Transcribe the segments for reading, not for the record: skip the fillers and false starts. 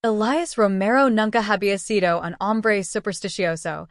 Elias Romero nunca había sido un hombre supersticioso,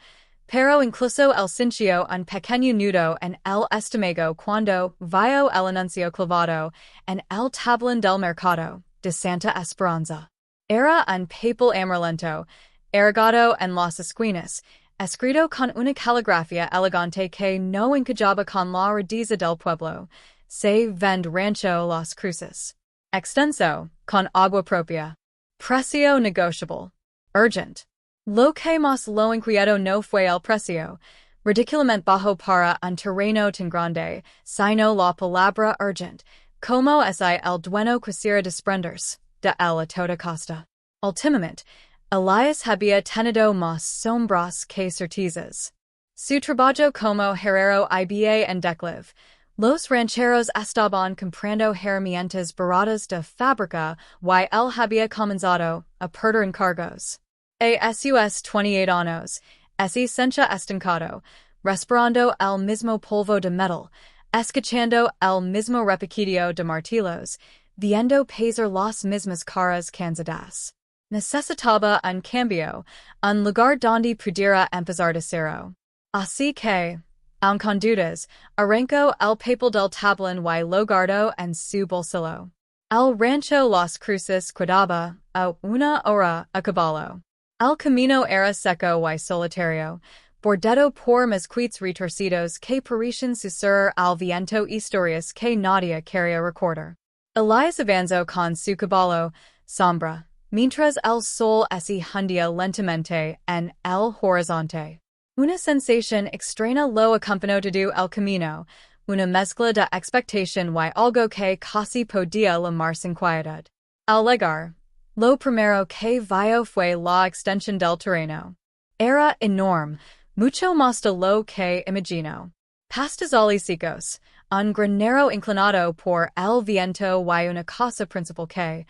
pero incluso el cincho un pequeño nudo en el estómago cuando vio el anuncio clavado en el tablón del mercado de Santa Esperanza. Era un papel amarillento, erigado en las esquinas, escrito con una caligrafía elegante que no encajaba con la rudeza del pueblo. Se vende rancho Las Cruces. Extenso, con agua propia. Precio negociable. Urgent. Lo que más lo inquieto no fue el precio, ridiculamente bajo para un terreno tan grande, sino la palabra urgent, como es el dueño quisiera desprenderse de él a toda costa. Últimamente, Elias había tenido más sombras que certezas. Su trabajo como herrero iba en declive. Los rancheros estaban comprando herramientas baratas de fábrica y él había comenzado a perder encargos. A sus 28 años, se sentía estancado, respirando el mismo polvo de metal, escuchando el mismo repiqueteo de martillos, viendo pasar las mismas caras cansadas. Necesitaba un cambio, un lugar donde pudiera empezar de cero. Así que, aun con dudas, arrancó el papel del tablón y lo guardó en su bolsillo. El rancho Las Cruces quedaba a una hora a caballo. El camino era seco y solitario, bordeado por mezquites retorcidos que parecían susurrar al viento historias que nadie quería recordar. Elias avanzó con su caballo, Sombra, mientras el sol se hundía lentamente en el horizonte. Una sensación extraña lo acompañó todo el camino, una mezcla de expectación y algo que casi podía llamarse inquietud. Al llegar, lo primero que vio fue la extensión del terreno. Era enorme, mucho más de lo que imaginó. Pastizales secos, un granero inclinado por el viento y una casa principal que,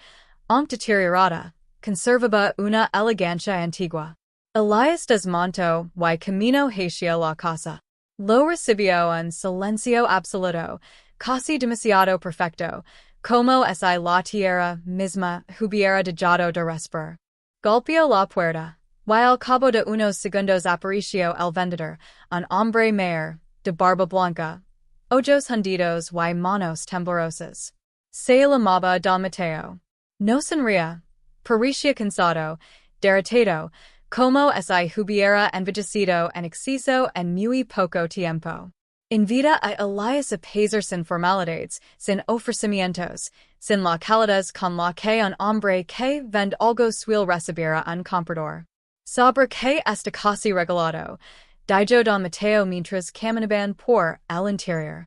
aunque deteriorada, conservaba una elegancia antigua. Elias desmontó y caminó hacia la casa. Lo recibió un silencio absoluto, casi demasiado perfecto, como si la tierra misma hubiera dejado de respirar. Golpeó la puerta, y al cabo de unos segundos apareció el vendedor, un hombre mayor, de barba blanca, ojos hundidos y manos temblorosas. Se llamaba Don Mateo. No sonría, parecía cansado, derrotado, como si hubiera envejecido en exceso en muy poco tiempo. Invita a Elias a pasar sin formalidades, sin ofrecimientos, sin la calidez con la que un hombre que vende algo suele recibir a un comprador. Saber que está casi regalado, dijo Don Mateo mientras caminaban por el interior.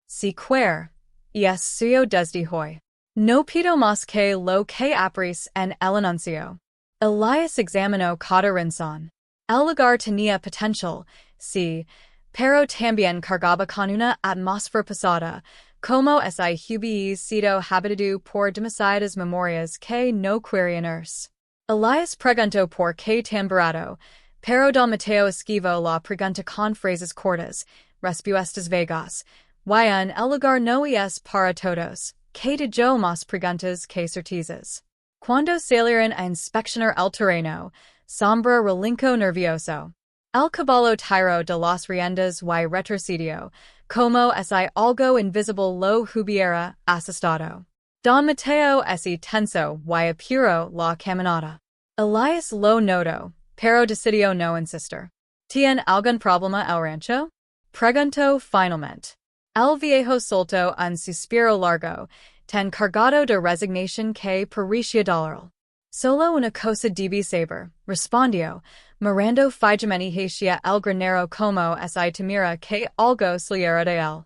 Si quiere, y es suyo desde hoy. No pido más que lo que aparece en el anuncio. Elias examinó cada rincón. El lugar tenía potencial, sí, pero también cargaba con una atmósfera pesada, como si hubiese sido habitado por demasiadas memorias que no querían irse. Elias preguntó por qué tan barato, pero Don Mateo esquivó la pregunta con frases cortas, respuestas vagas, y en el lugar no es para todos, que dijo más preguntas que certezas. Cuando salieron a inspeccionar el terreno, Sombra relinchó nervioso. El caballo tiró de las riendas y retrocedió, como si algo invisible lo hubiera asustado. Don Mateo se tensó y apuró la caminata. Elias lo notó, pero decidió no insistir. ¿Tiene algún problema el rancho? Preguntó finalmente. El viejo soltó un suspiro largo, tan cargado de resignación que parecía dolor. Solo una cosa debe saber, respondió, mirando fijamente hacia el granero como si temiera que algo saliera de él.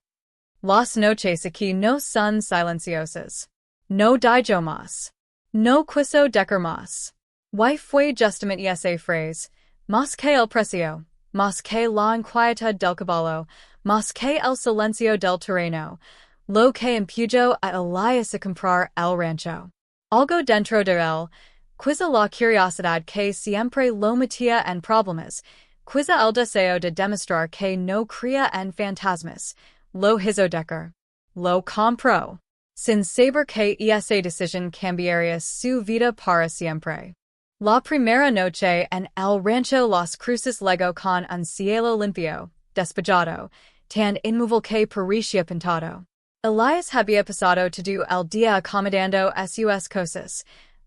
Las noches aquí no son silenciosas. No dijo más. No quiso decir más. Y fue justamente esa frase, más que el precio, más que la inquietud del caballo, más que el silencio del terreno, lo que impulsó a Elias a comprar el rancho. Algo dentro de él, quizá la curiosidad que siempre lo metía en problemas, quizá el deseo de demostrar que no creía en fantasmas, lo hizo decir. Lo compró. Sin saber que esa decisión cambiaría su vida para siempre. La primera noche en el rancho los cruces luego con un cielo limpio, despejado, tan inmóvil que parecía pintado. Elias había pasado todo el día acomodando sus cosas,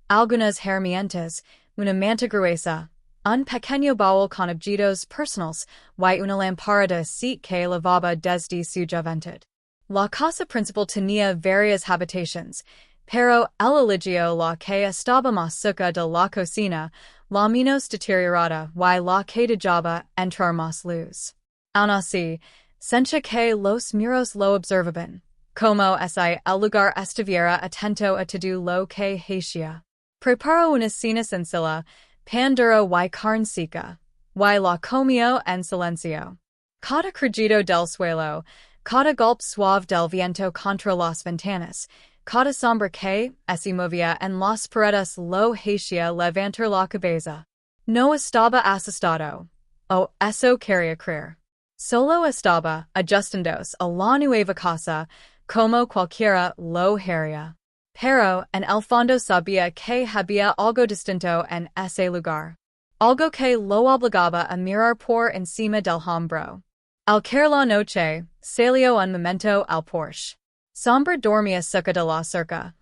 algunas herramientas, una manta gruesa, un pequeño baúl con objetos personales, y una lámpara de aceite que lavaba desde su juventud. La casa principal tenía varias habitaciones, pero el eligió la que estaba más cerca de la cocina, la menos deteriorada y la que dejaba entrar más luz. Aun así, sentía que los miros lo observaban, como si el lugar estuviera atento a todo lo que hacía. Preparó una cena sencilla, pan duro y carne seca, y la comió en silencio. Cada crujido del suelo, cada golpe suave del viento contra las ventanas, cada sombra que se movía en las paredes lo hacía levantar la cabeza. No estaba asustado. O eso quería creer. Solo estaba ajustándose a la nueva casa, como cualquiera lo haría. Pero en el fondo sabía que había algo distinto en ese lugar. Algo que lo obligaba a mirar por encima del hombro. Al caer la noche, salió un momento al porche. Sombra dormía cerca de la cerca,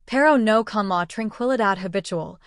pero no con la tranquilidad habitual.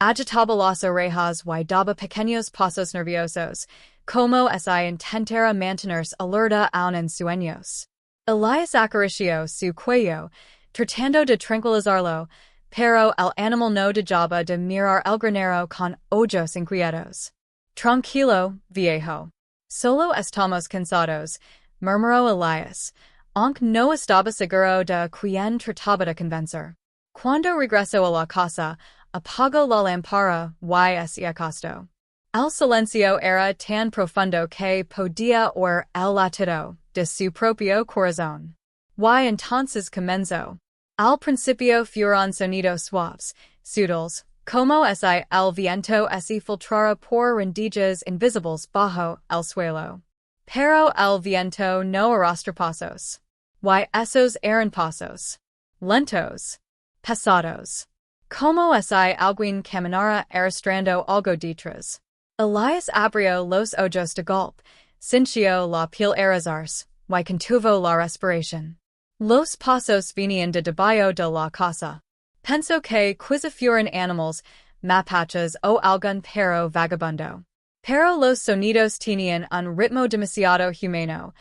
Agitaba las orejas y daba pequeños pasos nerviosos, como si intentara mantenerse alerta aun en sueños. Elias acarició su cuello, tratando de tranquilizarlo, pero el animal no dejaba de mirar el granero con ojos inquietos. Tranquilo, viejo. Solo estamos cansados, murmuró Elias, aunque no estaba seguro de quién trataba de convencer. Cuando regresó a la casa, apagó la lámpara y se acostó. El silencio era tan profundo que podía oír el latido de su propio corazón. Y entonces comenzó. Al principio fueron sonidos suaves, sutiles, como si el viento se filtrara por rendijas invisibles bajo el suelo. Pero el viento no arrastra pasos. Y esos eran pasos. Lentos. Pesados. Como si alguien caminara arrastrando algo detrás. Elias abrió los ojos de golpe, sintió la piel erizarse, y contuvo la respiración. Los pasos venían de debajo de la casa. Pensó que quizá fueran animales, mapaches o algún perro vagabundo. Pero los sonidos tenían un ritmo demasiado humano.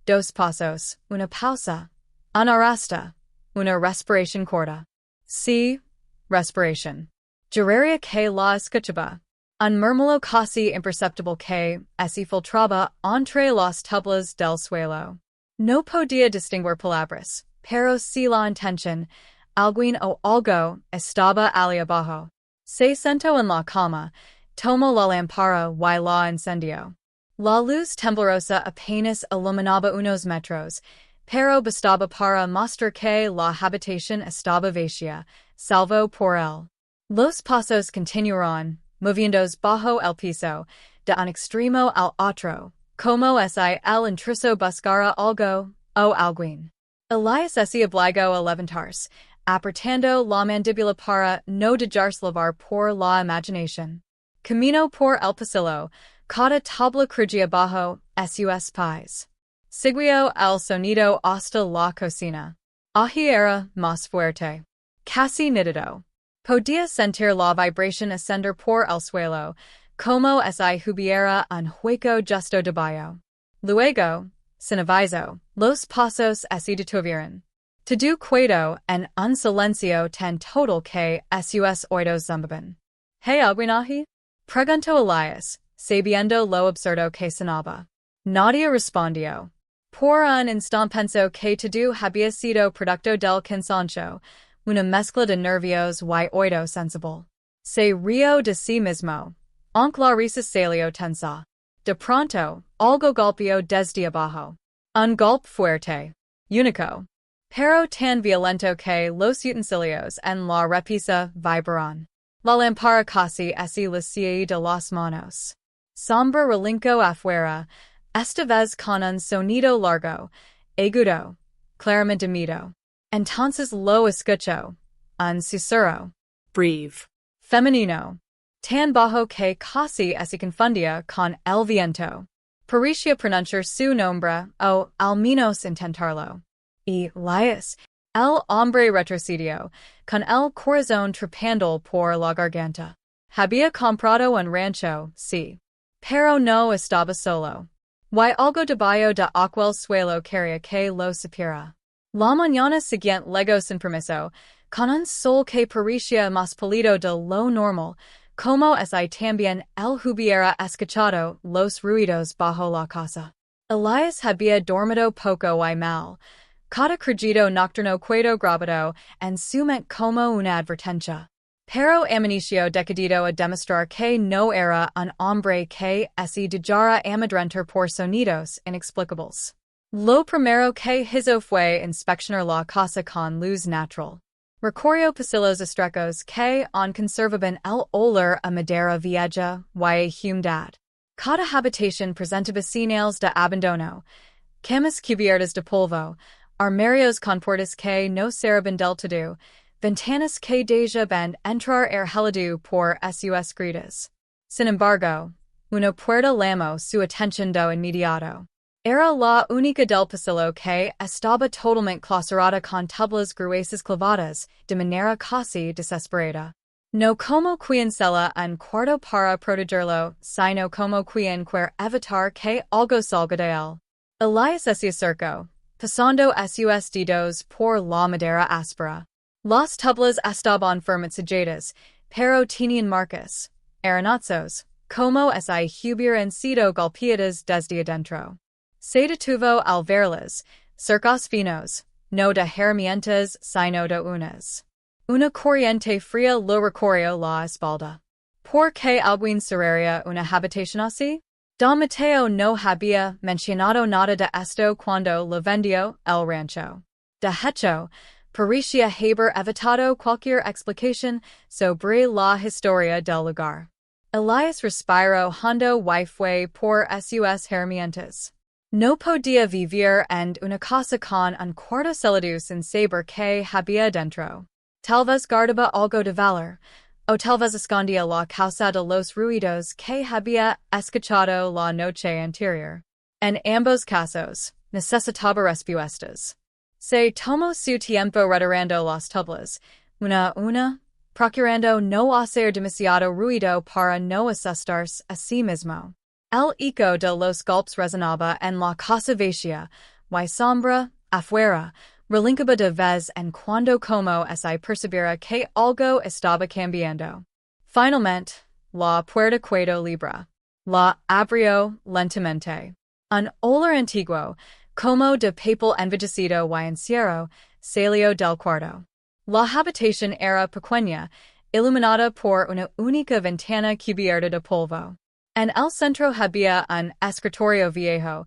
Dos pasos, una pausa, una rasta, una respiración corta. Sí, respiración. Juraría que la escuchaba. Un murmullo casi imperceptible que se filtraba entre las tablas del suelo. No podía distinguir palabras, pero si la intención, alguien o algo, estaba allí abajo. Se sentó en la cama, tomó la lámpara y la encendió. La luz temblorosa apenas iluminaba unos metros, pero bastaba para mostrar que la habitación estaba vacía, salvo por él. Los pasos continuaron, moviéndose bajo el piso, de un extremo al otro, como si el intruso buscara algo, o alguien. Elias se obligó a levantarse, apretando la mandíbula para no dejarse llevar por la imaginación. Caminó por el pasillo, cada tabla crujía bajo sus pies. Siguió el sonido hasta la cocina. Aquí era más fuerte. Casi nítido. Podía sentir la vibración ascender por el suelo, como si hubiera un hueco justo debajo. Luego, sin aviso, los pasos se detuvieron. Todo quedó en un silencio tan total que sus oídos zumbaban. ¿Hay alguien allí? Preguntó Elias, sabiendo lo absurdo que sonaba. Nadie respondió. Por un instante pensó que todo había sido producto del cansancio, una mezcla de nervios y oído sensible. Se rió de sí mismo, aunque la risa salió tensa. De pronto, algo golpeó desde abajo. Un golpe fuerte. Único. Pero tan violento que los utensilios en la repisa vibraron. La lámpara casi se le caía de las manos. Sombra relinchó afuera, esta vez con un sonido largo, agudo, claramente emitido. Entonces lo escuchó. Un susurro. Breve. Femenino. tan bajo que casi se confundía con el viento. Parecía pronunciar su nombre, o al menos intentarlo. Y Elias, el hombre retrocedió, con el corazón trepando por la garganta. Había comprado un rancho, sí. Pero no estaba solo. Y algo debajo de aquel suelo quería que lo supiera. La mañana siguiente llegó sin permiso, con un sol que parecía más pálido de lo normal, como si también él hubiera escuchado los ruidos bajo la casa. Elias había dormido poco y mal. Cada crujido nocturno quedó grabado en su mente como una advertencia. Pero amaneció decidido a demostrar que no era un hombre que se dejara amedrentar por sonidos inexplicables. Lo primero que hizo fue inspeccionar la casa con luz natural. Recorrió pasillos estrechos que aún conservaban el olor a madera vieja y humedad. Cada habitación presentaba señales de abandono, camas cubiertas de polvo, armarios con puertas que no servían del todo, ventanas que dejaban entrar aire helado por sus grietas. Sin embargo, una puerta llamó su atención de inmediato. Era la única del pasillo que estaba totalmente clausurada con tablas gruesas clavadas de manera casi desesperada. No como quien sella un cuarto para protegerlo, sino como quien quiere evitar que algo salga de él. Elias se acercó, pasando sus dedos por la madera áspera. Las tablas estaban firmes selladas, pero tenían marcas, arenazos, como si hubieran sido golpeadas desde adentro. Se detuvo al verlas, cercos finos, no de herramientas sino de uñas. Una corriente fría lo recorrió la espalda. ¿Por qué alguien cerraría una habitación así? Don Mateo no había mencionado nada de esto cuando lo vendió el rancho. De hecho, parecía haber evitado cualquier explicación sobre la historia del lugar. Elias respiró hondo y fue por sus herramientas. No podía vivir en una casa con un cuarto sellado sin saber que había dentro. Tal vez guardaba algo de valor, o tal vez escondía la causa de los ruidos que había escuchado la noche anterior. En ambos casos, necesitaba respuestas. Se tomó su tiempo retirando las tablas, una a una, procurando no hacer demasiado ruido para no asustarse a sí mismo. El eco de los golpes resonaba en la casa vacía, y sombra, afuera, relincaba de vez en cuando como si percibiera que algo estaba cambiando. Finalmente, la puerta quedó libre. La abrió lentamente. Un olor antiguo, como de papel envejecido y encierro, salió del cuarto. La habitación era pequeña, iluminada por una única ventana cubierta de polvo. En el centro había un escritorio viejo,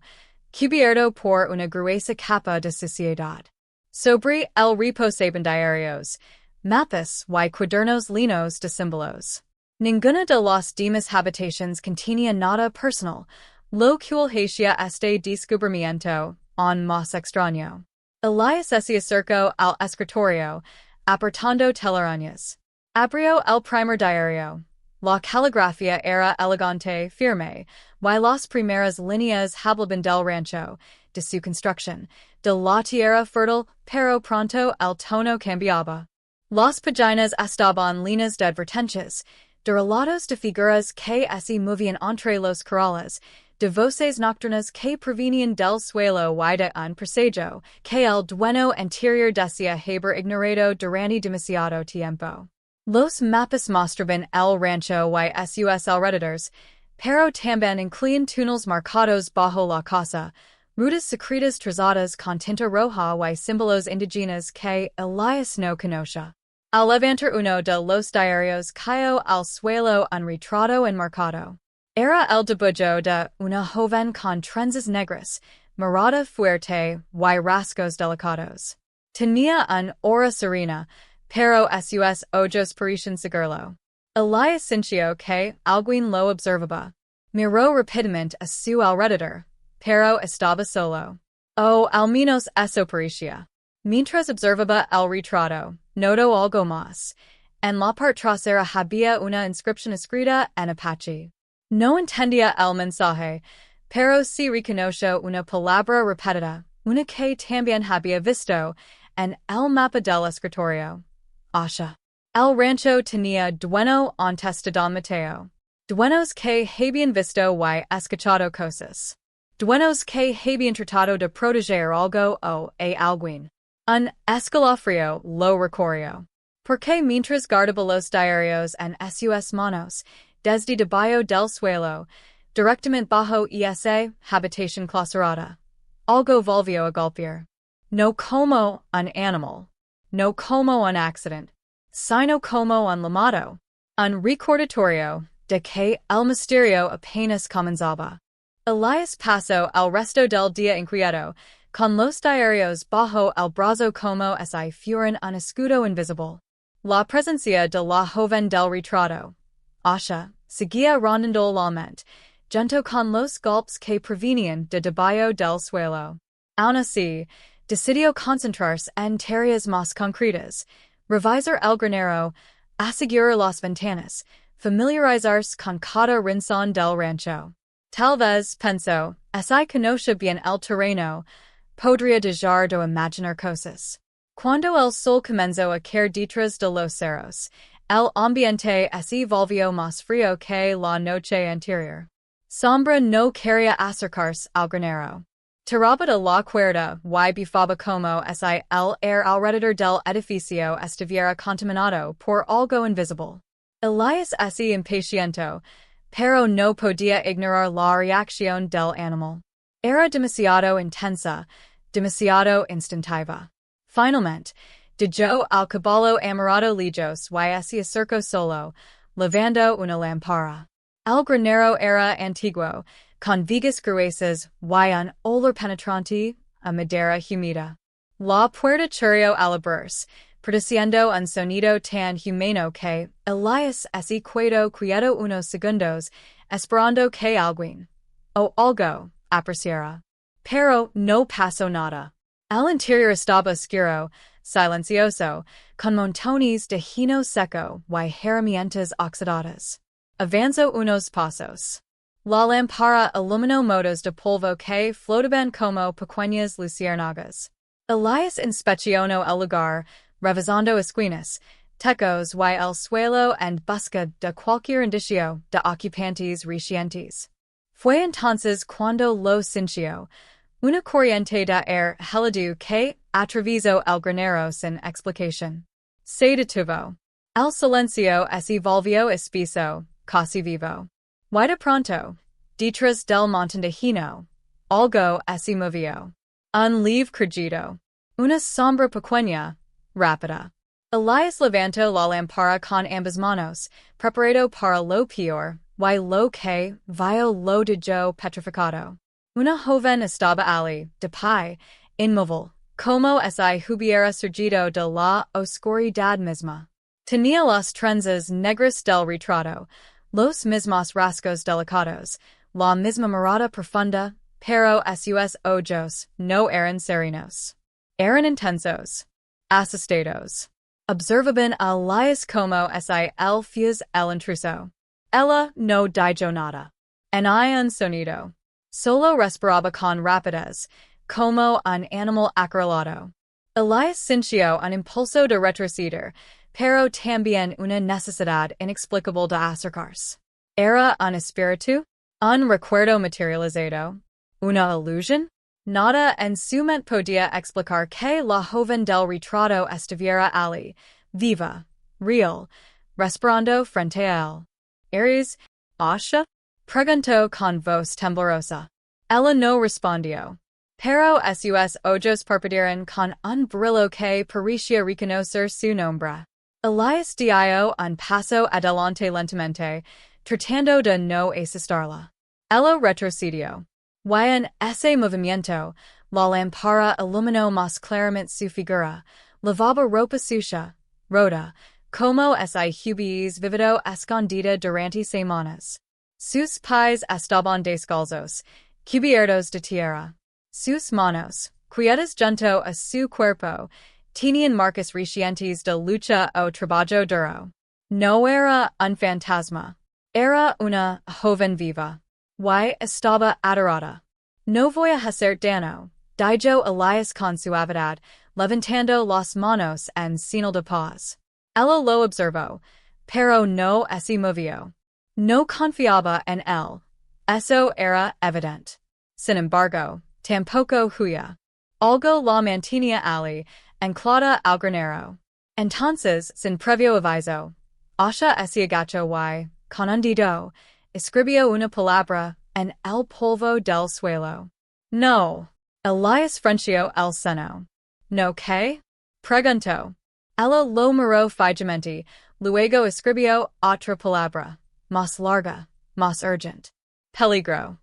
cubierto por una gruesa capa de suciedad. Sobre él reposaban diarios, mapas y cuadernos llenos de símbolos. Ninguna de las demás habitaciones contenía nada personal, lo cual hacía este descubrimiento aún más extraño. Elias se acercó al escritorio, apartando telarañas. Abrió el primer diario. La caligrafía era elegante, firme, y las primeras líneas hablaban del rancho, de su construcción, de la tierra fértil, pero pronto el tono cambiaba. Las páginas estaban llenas de advertencias, de relatos de figuras que se movían entre los corrales, de voces nocturnas que provenían del suelo y de un presagio que el dueño anterior decía haber ignorado durante demasiado tiempo. Los mapas mostraban el rancho y sus alrededores, pero también incluían túneles marcados bajo la casa, rutas secretas trazadas con tinta roja y símbolos indígenas que Elias no conocía. Al levantar uno de los diarios cayó al suelo un retrato enmarcado. Era el dibujo de una joven con trenzas negras, mirada fuerte y rasgos delicados. Tenía una aura serena, pero sus ojos parecían seguirlo. Elias sintió que alguien lo observaba. Miró rápidamente a su alrededor, pero estaba solo. O al menos eso parecía. Mientras observaba el retrato, notó algo más. en la parte trasera había una inscripción escrita en Apache. No entendía el mensaje, pero sí reconoció una palabra repetida, una que también había visto en el mapa del escritorio. Asha. El rancho tenía dueño antes de Don Mateo. Dueños que habían visto y escuchado cosas. Dueños que habían tratado de proteger algo o a alguien. Un escalofrío lo recorrió. Porque mientras guardaba los diarios en sus manos, desde debajo del suelo, directamente bajo esa habitación clausurada, algo volvió a golpear. No como un animal. No como un accident. Sino como un llamado. Un recordatorio de que el misterio apenas comenzaba. Elias pasó el resto del día inquieto, con los diarios bajo el brazo como si fueran un escudo invisible. La presencia de la joven del retrato, Asha, seguía rondando la mente, junto con los golpes que provenían de debajo del suelo. Aun así, decidió concentrarse en tareas más concretas, revisar el granero, asegurar las ventanas, familiarizarse con cada rincón del rancho. Tal vez, pensó, si conocía bien el terreno, podría dejar de imaginar cosas. Cuando el sol comenzó a caer detrás de los cerros, el ambiente se volvió más frío que la noche anterior. Sombra no quería acercarse al granero. Tiraba de la cuerda y bufaba como si el aire alrededor del edificio estuviera contaminado por algo invisible. Elias se impacientó, pero no podía ignorar la reacción del animal. Era demasiado intensa, demasiado instintiva. Finalmente, dejó al caballo amarrado lejos y se acercó solo, levando una lámpara. El granero era antiguo, con vigas gruesas y un olor penetrante a madera humida. La puerta chirrió al abrirse, produciendo un sonido tan humano que Elias se quedó quieto unos segundos, esperando que alguien o algo apareciera. Pero no pasó nada. El interior estaba oscuro, silencioso, con montones de heno seco y herramientas oxidadas. Avanzó unos pasos. La lámpara iluminó motos de polvo que flotaban como pequeñas luciérnagas. Elias inspeccionó el lugar, revisando esquinas, techos y el suelo en busca de cualquier indicio de ocupantes recientes. Fue entonces cuando lo sintió, una corriente de aire gélido que atravesó el granero sin explicación. Se detuvo. El silencio se volvió espeso, casi vivo. Y de pronto, detrás del montón de heno, algo se movió. Un leve crujido. Una sombra pequeña, rápida. Elias levantó la lámpara con ambas manos, preparado para lo peor, y lo que vio lo dejó petrificado. Una joven estaba allí, de pie, inmóvil, como si hubiera surgido de la oscuridad misma. Tenía las trenzas negras del retrato, los mismos rasgos delicados, la misma mirada profunda, pero sus ojos no eran serenos. Eran intensos, asustados. Observaban a Elias como si él fuese el intruso. Ella no dijo nada. En un sonido. Solo respiraba con rapidez, como un animal acorralado. Elias sintió un impulso de retroceder, pero también una necesidad inexplicable de acercarse. ¿Era un espíritu? ¿Un recuerdo materializado? ¿Una ilusión? Nada en su mente podía explicar que la joven del retrato estuviera allí, viva, real, respirando frente a él. ¿Eres Asha? Preguntó con voz temblorosa. Ella no respondió. Pero sus ojos parpadearon con un brillo que parecía reconocer su nombre. Elias dio un paso adelante lentamente, tratando de no asustarla. Ella retrocedió. Y en ese movimiento, la lámpara iluminó más claramente su figura, lavaba ropa sucia, rota, como si hubiese vivido escondida durante semanas. Sus pies estaban descalzos, cubiertos de tierra. Sus manos, quietas junto a su cuerpo, Tinian Marcus Recientes de lucha o trabajo duro. No era un fantasma. Era una joven viva. Y estaba adorada. No voy a hacer daño, dijo Elias con suavidad, levantando las manos en señal de paz. Ella lo observó, pero no se movió. No confiaba en él. Eso era evidente. Sin embargo, tampoco huía. Algo la mantenía allí, anclada al granero. Entonces, sin previo aviso, Asha se agachó y, con un dedo, escribió una palabra en el polvo del suelo. No. Elias frunció el seno. ¿No qué? Preguntó. Ella lo miró fijamente, luego escribió otra palabra, más larga, más urgent. Peligro.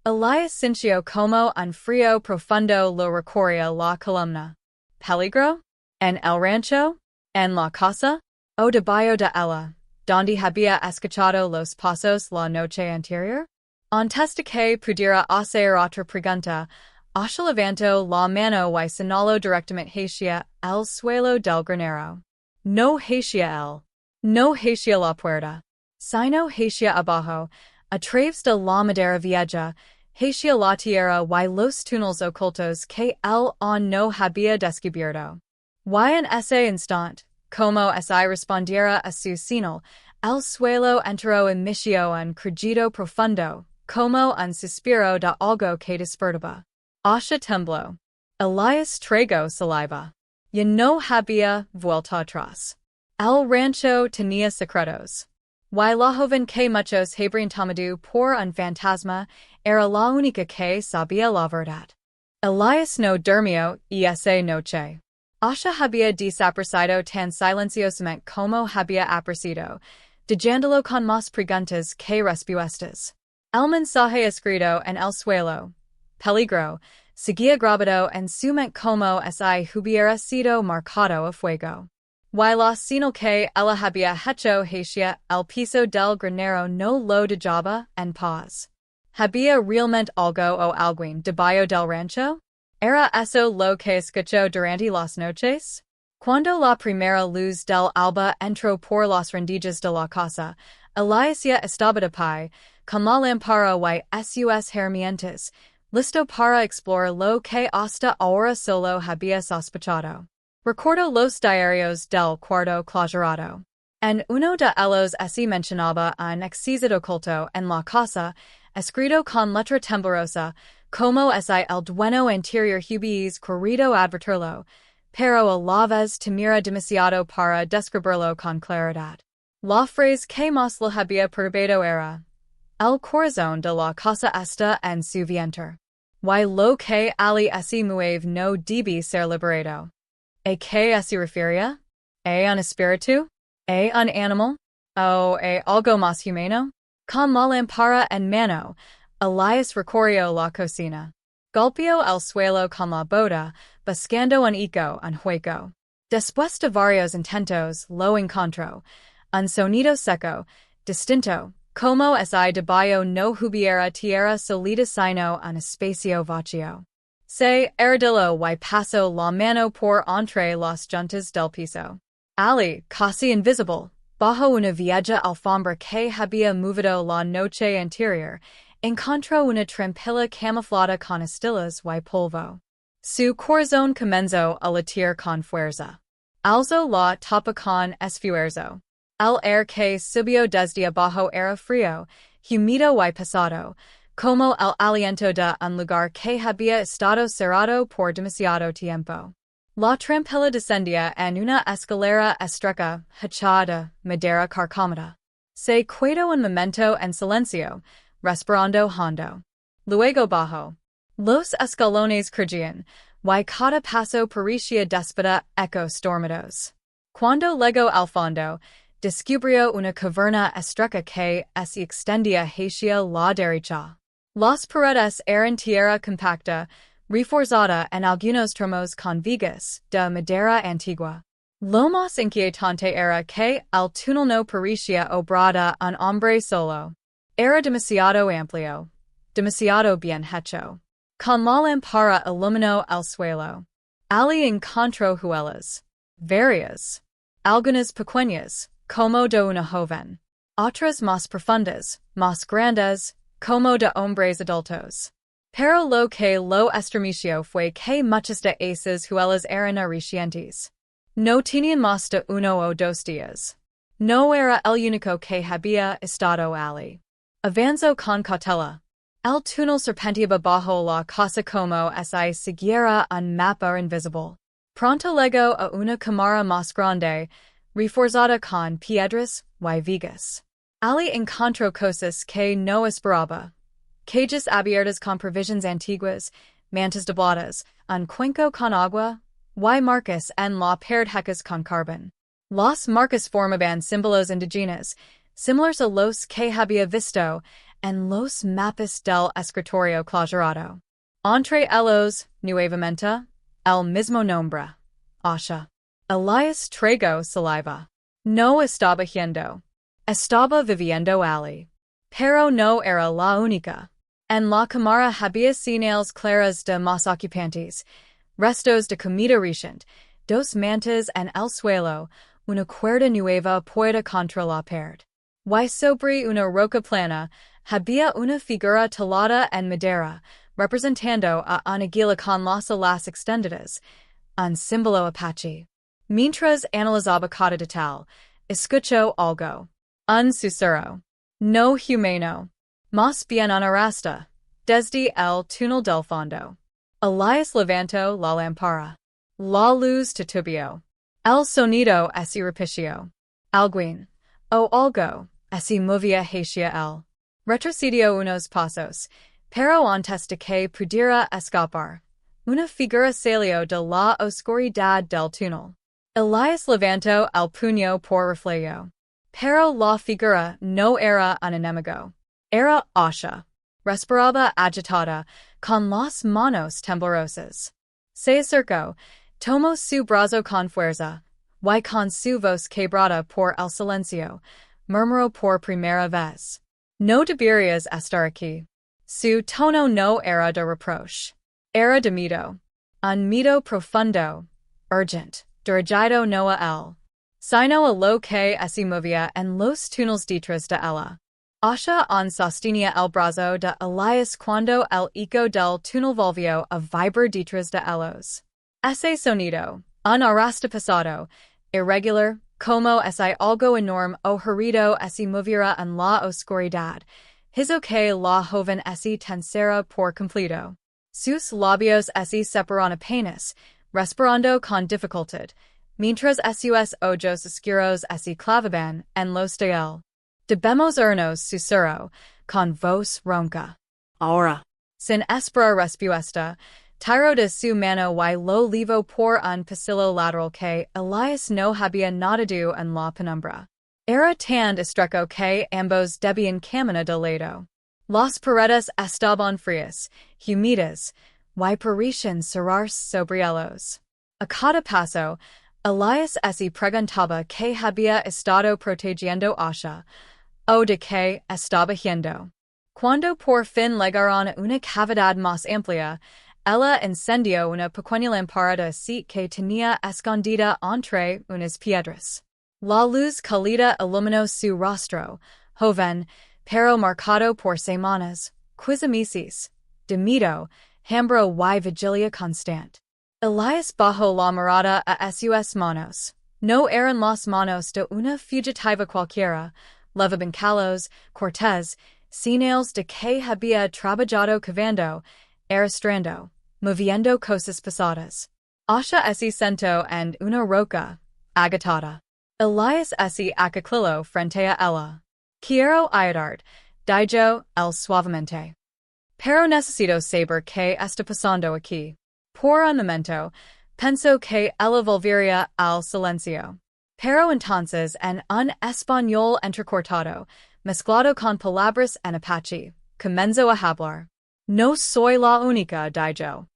Elias sintió como un frío profundo lo recorría la columna. ¿Peligro? ¿En el rancho? ¿En la casa? ¿O debajo de ella, donde había escuchado los pasos la noche anterior? Antes de que pudiera hacer otra pregunta, Asha levantó la mano y señaló directamente hacia el suelo del granero. No hacia él. No hacia la puerta. Sino hacia abajo, a través de la madera vieja, hacia la tierra y los túneles ocultos que él aún no había descubierto. Y en ese instante, como si respondiera a su señal, el suelo entró emitió un crujido profundo, como un suspiro de algo que despertaba. Asha tembló. Elias tragó saliva. Ya no había vuelta atrás. El rancho tenía secretos. Y la joven que muchos habrían tomado por un fantasma era la única que sabía la verdad. Elias no durmió esa noche. Asha había desaparecido tan silenciosamente como había aparecido, dejándolo con más preguntas que respuestas. El mensaje escrito en el suelo, peligro, seguía grabado en su mente como si hubiera sido marcado a fuego. Y la señal que ella había hecho hacia el piso del granero no lo dejaba en paz. ¿Había realmente algo o alguien debajo del rancho? ¿Era eso lo que escuchó durante las noches? Cuando la primera luz del alba entró por las rendijas de la casa, Elias ya estaba de pie, con la lámpara y sus herramientas, listo para explorar lo que hasta ahora solo había sospechado. Recordó los diarios del cuarto clausurado. En uno de ellos se mencionaba un exquisito oculto en la casa, escrito con letra temblorosa, como si el dueño anterior hubiese querido advertirlo, pero a la vez temía demasiado para describirlo con claridad. La frase que más le había perturbado era: el corazón de la casa está en su vientre. Y lo que allí se mueve no debe ser liberado. ¿A qué se refería? ¿A un espíritu? ¿A un animal? ¿O a algo más humano? Con la lámpara en mano, Elias recorrió la cocina. Golpeó el suelo con la bota, buscando un eco, un hueco. Después de varios intentos, lo encontró. Un sonido seco, distinto, como si debajo no hubiera tierra sólida sino un espacio vacío. Se ardillo y pasó la mano por entre las juntas del piso. Allí, casi invisible, bajo una vieja alfombra que había movido la noche anterior, encontró una trampilla camuflada con astillas y polvo. Su corazón comenzó a latir con fuerza. Alzó la tapa con esfuerzo. El aire que subió desde abajo era frío, húmedo y pesado, como el aliento de un lugar que había estado cerrado por demasiado tiempo. La trampilla descendía en una escalera estrecha, hecha de madera carcomida. Se quedó un momento en silencio, respirando hondo. Luego bajó. Los escalones crujían, y cada paso parecía déspota ecos dormidos. Cuando llegó al fondo, descubrió una caverna estrecha que se extendía hacia la derecha. Las paredes eran tierra compacta, reforzada en algunos tramos con vigas de madera antigua. Lo más inquietante era que el túnel no parecía obrada un hombre solo. Era demasiado amplio, demasiado bien hecho. Con la lámpara iluminó el suelo. Ali encontró huellas varias, algunas pequeñas, como de una joven, otras más profundas, más grandes, como de hombres adultos. Pero lo que lo estremeció fue que muchas de esas huellas eran recientes. No tenían más de 1 o 2 días. No era el único que había estado Ali. Avanzó con cautela. El túnel serpenteaba bajo la casa como si siguiera un mapa invisible. Pronto llegó a una cámara más grande, reforzada con piedras y vigas. Ali encontró cosas que no esperaba. Cajas abiertas con provisions antiguas, mantas dobladas, un cuenco con agua, y marcas en la pared hecas con carbón. Las marcas formaban símbolos indígenas, similares a los que había visto en los mapas del escritorio clausurado. Entre ellos, nuevamente, el mismo nombre, Asha. Elias tragó saliva. No estaba yendo. Estaba viviendo Ali. Pero no era la única. En la cámara había señales claras de más ocupantes, restos de comida reciente, 2 mantas en el suelo, una cuerda nueva puesta contra la pared. Y sobre una roca plana, había una figura talada en madera, representando a un águila con las alas extendidas, un símbolo apache. Mientras analizaba cada detalle, escuchó algo. Un susurro. No humano. Más bien una rasta. Desde el túnel del fondo. Elias levantó la lámpara. La luz titubeó. El sonido se repitió. Alguien, o algo, se movía hacia él. Retrocedió unos pasos, pero antes de que pudiera escapar, una figura salió de la oscuridad del túnel. Elias levantó el puño por reflejo. Pero la figura no era un enemigo. Era Asha. Respiraba agitada, con las manos temblorosas. Se acercó, tomó su brazo con fuerza, y con su voz quebrada por el silencio, murmuró por primera vez. No deberías estar aquí. Su tono no era de reproche. Era de miedo. Un miedo profundo, urgent, dirigido no a él, sino a lo que se movía en los túneles detrás de ella. Asha sostenía el brazo de Elias cuando el eco del túnel volvió a vibrar detrás de ellos. Ese sonido, un arrastre pasado, irregular, como si algo enorme o herido se moviera en la oscuridad, hizo que la joven se tensara por completo. Sus labios se separaron apenas, respirando con dificultad, mientras sus ojos oscuros se clavaban en los de él. Debemos irnos, susurró, con voz ronca. Ahora. Sin esperar respuesta, tiró de su mano y lo llevó por un pasillo lateral que Elias no había notado en la penumbra. Era tan estrecho que ambos debían caminar de lado. Las paredes estaban frías, húmedas, y parecían cerrarse sobre ellos. A cada paso, Elias se preguntaba qué había estado protegiendo Asha, o de qué estaba yendo. Cuando por fin llegaron a una cavidad más amplia, ella encendió una pequeña lámpara de aceite que tenía escondida entre unas piedras. La luz cálida iluminó su rostro, joven, pero marcado por semanas, meses, de miedo, hambre y vigilia constante. Elias bajó la mirada a sus manos. No eran las manos de una fugitiva cualquiera, levaban calos, cortes, señales de que había trabajado cavando, arrastrando, moviendo cosas pesadas. Asha se sentó en una roca, agatada. Elias se acicló frente a ella. Quiero ayudar, dijo él suavemente. Pero necesito saber qué está pasando aquí. Por un momento, pensó que ella volvería al silencio. Pero entonces en un español entrecortado, mezclado con palabras en apache, comenzó a hablar. No soy la única, dijo.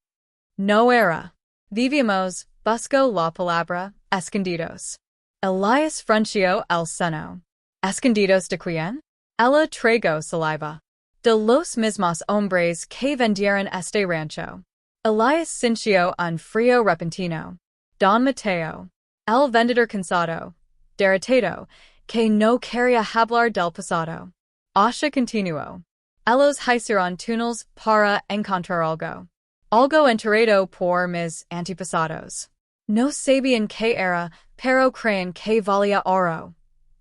No era. Vivíamos, buscó la palabra, escondidos. Elias frunció el seno. ¿Escondidos de quién? Ella tragó saliva. De los mismos hombres que vendieron este rancho. Elias Cincio un frío repentino. Don Mateo. El vendedor cansado. Derrotado, que no quería hablar del pasado. Asha continuó. Ellos hicieron túneles para encontrar algo. Algo enterrado por mis antepasados. No sabían qué era, pero creen que valía oro.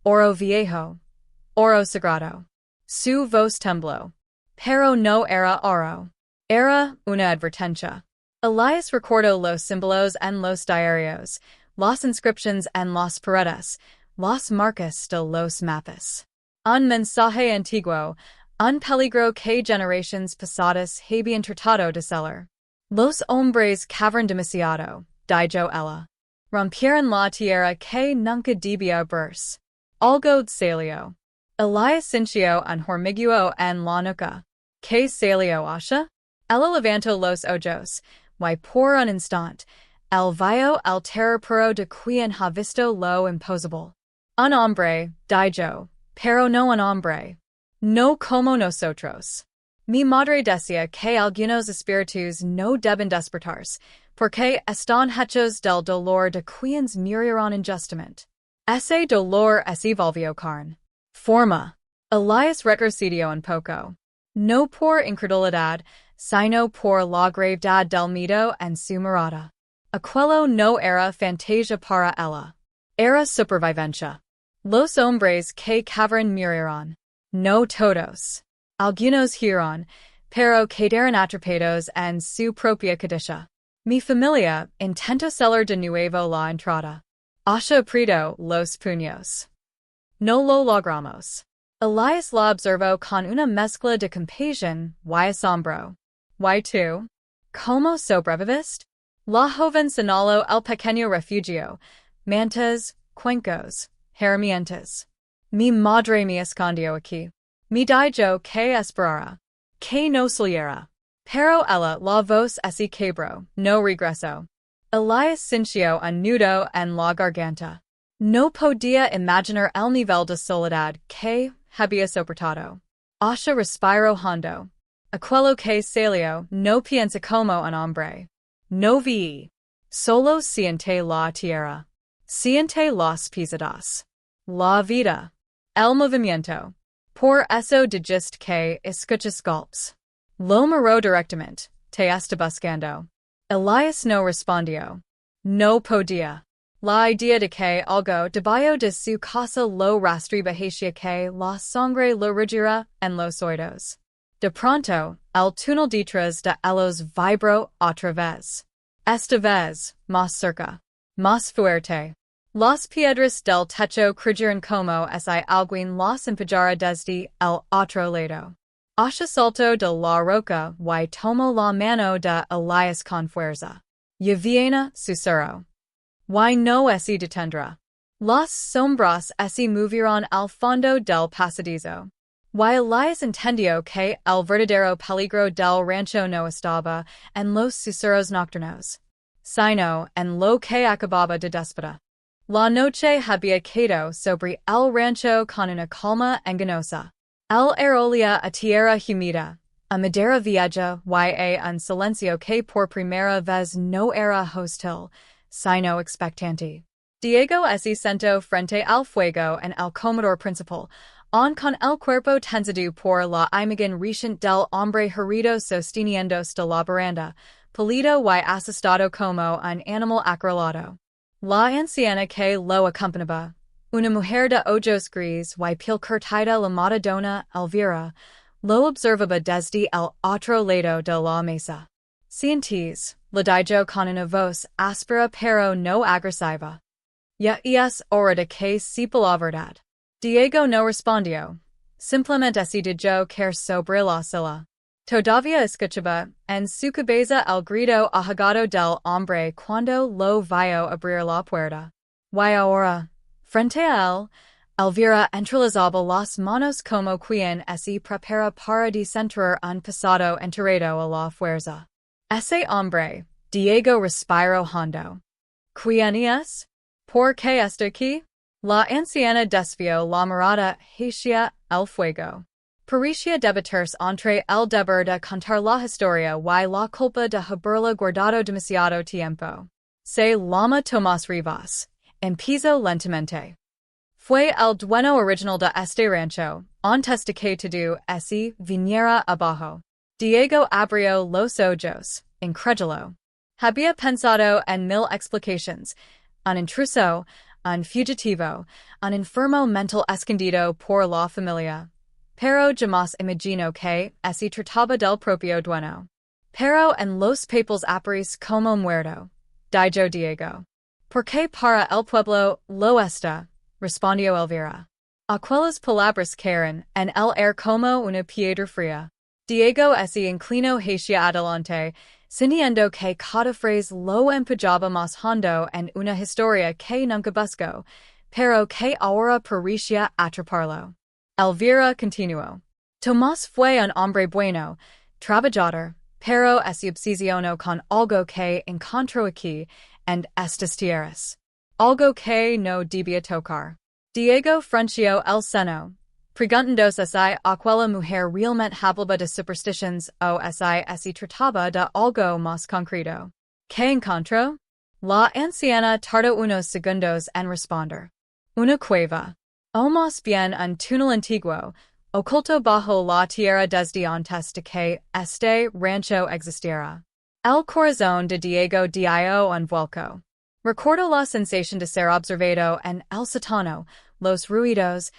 Oro viejo. Oro sagrado. Su voz tembló. Pero no era oro. Era una advertencia. Elias recordó los símbolos en los diarios, las inscripciones en las paredes, las marcas de los mapas. Un mensaje antiguo, un peligro que generaciones pasadas habían tratado de celar. Los hombres cavan demasiado, dijo ella. Rompieron la tierra que nunca debía verse. Algo salió. Elias sintió un hormigueo en la nuca. ¿Qué salió, Asha? Ella levantó los ojos, y por un instante, el vio el terror puro de quien ha visto lo imposible. Un hombre, dijo, pero no un hombre. No como nosotros. Mi madre decía que algunos espíritus no deben despertarse, porque están hechos del dolor de quienes murieron injustamente. Ese dolor es evolvió carne. Forma. Elias retrocedió un poco. No por incredulidad, sino por la gravedad del miedo en su mirada. Aquello no era fantasia para ella. Era supervivencia. Los hombres que cavan murieron. No todos. Algunos huyeron, pero quedaron atrapados en su propia codicia. Mi familia intentó celar de nuevo la entrada. Asha apretó los puños. No lo logramos. Elias la observó con una mezcla de compasión y asombro. ¿Y tú? ¿Cómo sobreviviste? La joven señaló el pequeño refugio, mantas, cuencos, herramientas. Mi madre me escondió aquí. Me dijo que esperara, que no saliera. Pero ella la voz así quebró, no regresó. Elias sintió un nudo en la garganta. No podía imaginar el nivel de soledad que había soportado. Asha respiró hondo. Aquello que salió no piensa como un hombre. No vi. Solo siente la tierra. Siente las pisadas. La vida. El movimiento. Por eso dijiste que escuchas golpes. Lo miró directamente. Te está buscando. Elias no respondió. No podía. La idea de que algo debajo de su casa lo rastraba hacía que la sangre lo rugiera en los oídos. De pronto, el túnel detrás de ellos vibró otra vez. Esta vez, más cerca. Más fuerte. Las piedras del techo crujeron como si alguien las empujara desde el otro lado. Asha saltó de la roca y tomó la mano de Elias con fuerza. Y viene, susurró. Y no se detendrá. Las sombras se movieron al fondo del pasadizo. Y Elias entendió que el verdadero peligro del rancho no estaba en los susurros nocturnos, sino en lo que acababa de despertar. La noche había caído sobre el rancho con una calma engañosa. El air olía a tierra humida, a madera vieja y a un silencio que por primera vez no era hostil, sino expectante. Diego se sentó frente al fuego en el comedor principal, con el cuerpo tendido por la imagen reciente del hombre herido sosteniéndose de la baranda, pálido y asustado como un animal acorralado. La anciana que lo acompañaba, una mujer de ojos gris y piel curtida llamada Dona Elvira, lo observaba desde el otro lado de la mesa. Sientes, le dijo con una voz áspera pero no agresiva. Ya es hora de que sepa la verdad. Diego no respondió. Simplemente se dijo que sobre la silla. Todavía escuchaba, en su cabeza el grito ahogado del hombre cuando lo vio abrir la puerta. Y ahora, frente a él, Elvira entrelazaba las manos como quien se prepara para desenterrar un pasado enterrado a la fuerza. Ese hombre, Diego respiró hondo. ¿Quién es? ¿Por qué está aquí? La anciana desvió la mirada hacia el fuego. Pericia debaterse entre el deber de contar la historia y la culpa de haberla guardado demasiado tiempo. Se llama Tomás Rivas. Empezó lentamente. Fue el dueño original de este rancho, antes de que todo ese viniera abajo. Diego abrió los ojos, incrédulo. Había pensado en mil explicaciones, un intruso, un fugitivo, un enfermo mental escondido por la familia. Pero jamás imaginó que se trataba del propio dueño. Pero en los papeles aparece como muerto. Dijo Diego. Porque para el pueblo lo está, respondió Elvira. Aquellas palabras caen en el aire como una piedra fría. Diego se inclinó hacia adelante, sintiendo que cada frase lo empujaba más hondo en una historia que nunca buscó, pero que ahora parecía atraparlo. Elvira continuó. Tomás fue un hombre bueno, trabajador, pero se obsesionó con algo que encontró aquí, en estas tierras. Algo que no debía tocar. Diego frunció el seno, preguntándose si aquella mujer realmente hablaba de superstitions o si se trataba de algo más concreto. ¿Qué encontró? La anciana tardó unos segundos en responder. Una cueva. O más bien un túnel antiguo, oculto bajo la tierra desde antes de que este rancho existiera. El corazón de Diego dio un vuelco. Recordó la sensación de ser observado en el sótano, los ruidos,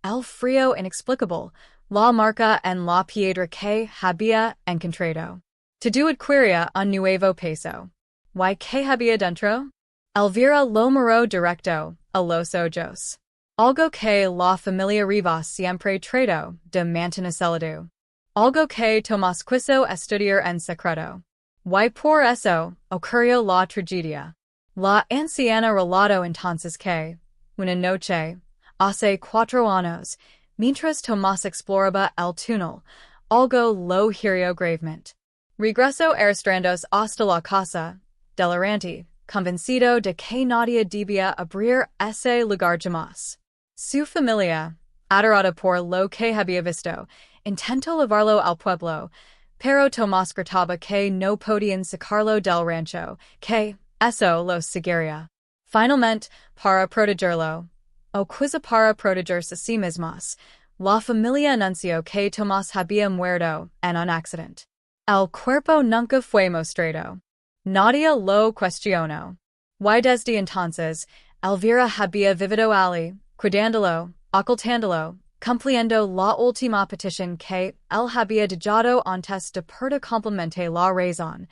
el frío inexplicable, la marca en la piedra que había encontrado. Todo adquiría un nuevo peso. ¿Y qué había dentro? Elvira lo miró directo a los ojos. Algo que la familia Rivas siempre trató de mantener. Algo que Tomás quiso estudiar en secreto. Y por eso ocurrió la tragedia. La anciana relató entonces que, una noche, hace 4 años, mientras Tomás exploraba el túnel, algo lo hirió gravemente. Regresó arrastrándose hasta la casa, delirante, convencido de que nadie debía abrir ese lugar jamás. Su familia, adorada por lo que había visto, intentó llevarlo al pueblo, pero Tomás gritaba que no podían sacarlo del rancho, que eso lo seguiría. Finalmente, para protegerlo, o quizá para protegerse a sí mismos, la familia anunció que Tomás había muerto en un accidente. El cuerpo nunca fue mostrado. Nadie lo cuestionó. Y desde entonces, Elvira había vivido allí, cuidándolo, ocultándolo, cumpliendo la última petición que él había dejado antes de perder completamente la razón,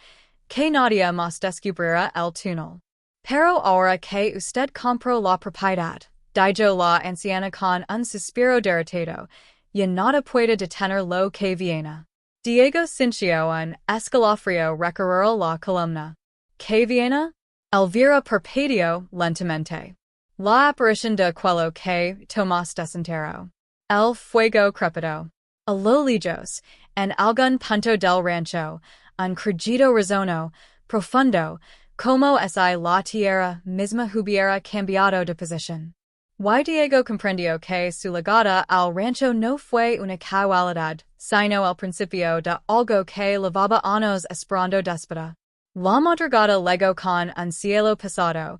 que nadie más descubriera el túnel. Pero ahora que usted compró la propiedad, dijo la anciana con un suspiro derrotado, ya nada puede detener lo que viene. Diego sintió un escalofrío recorrer la columna. ¿Qué viene? Elvira parpadeó lentamente. La aparición de aquello que Tomás desenterró. El fuego crepitó. A lo lejos, en algún punto del rancho, un crujido resonó, profundo, como si la tierra misma hubiera cambiado de posición. Y Diego comprendió que su llegada al rancho no fue una casualidad, sino el principio de algo que llevaba años esperando déspota. La madrugada llegó con un cielo pesado,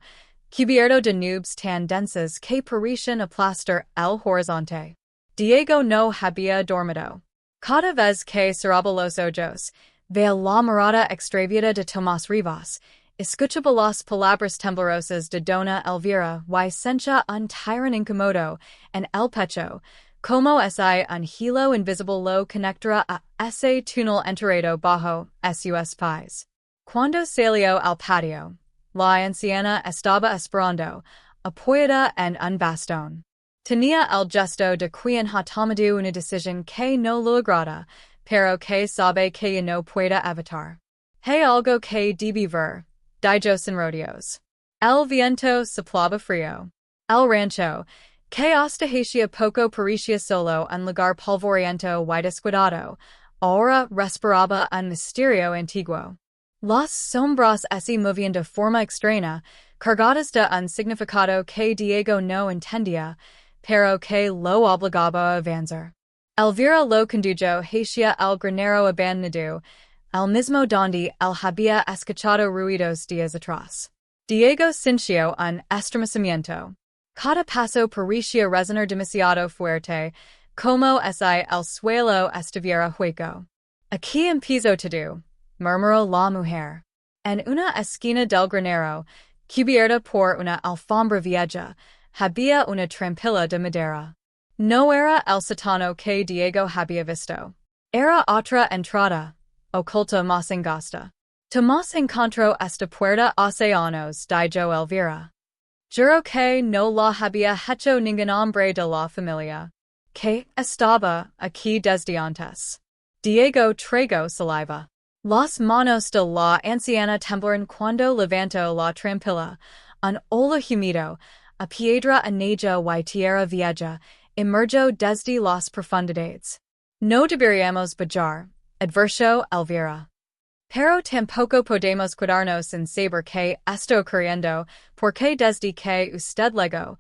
cubierto de nubes tan densas que parecían aplastar el horizonte. Diego no había dormido. Cada vez que cerraba los ojos, veía la mirada extraviada de Tomás Rivas, escuchaba las palabras temblorosas de Dona Elvira y sentía un tirón incómodo en el pecho, como si un hilo invisible lo conectara a ese túnel enterrado bajo sus pies. Cuando salió al patio, la anciana estaba esperando, apoyada en un bastón. Tenía el gesto de quien ha tomado una decisión que no lo agrada, pero que sabe que ya no puede evitar. Hay algo que debe ver, dijo sin rodeos. El viento soplaba frío. El rancho, que hasta hacía poco parecía solo un lugar polvoriento y descuidado, ahora respiraba un misterio antiguo. Las sombras se movían de forma extraña, cargadas de un significado que Diego no entendía, pero que lo obligaba a avanzar. Elvira lo condujo hacia el granero abandonado, el mismo donde él había escuchado ruidos días atrás. Diego sintió un estremecimiento. Cada paso parecía resonar demasiado fuerte, como si el suelo estuviera hueco. Aquí empiezo todo, murmuró la mujer. En una esquina del granero, cubierta por una alfombra vieja, había una trampilla de madera. No era el sótano que Diego había visto. Era otra entrada, oculta más angosta. Tomás encontró esta puerta hace años, dijo Elvira. Juro que no la había hecho ningún hombre de la familia. Que estaba aquí desde antes. Diego tragó saliva. Las manos de la anciana temblaron cuando levantó la trampilla, un hola humido, a piedra anilla y tierra vieja, emergió desde las profundidades. No deberíamos bajar, advirtió Elvira. Pero tampoco podemos quedarnos sin saber qué está ocurriendo, porque desde que usted llegó,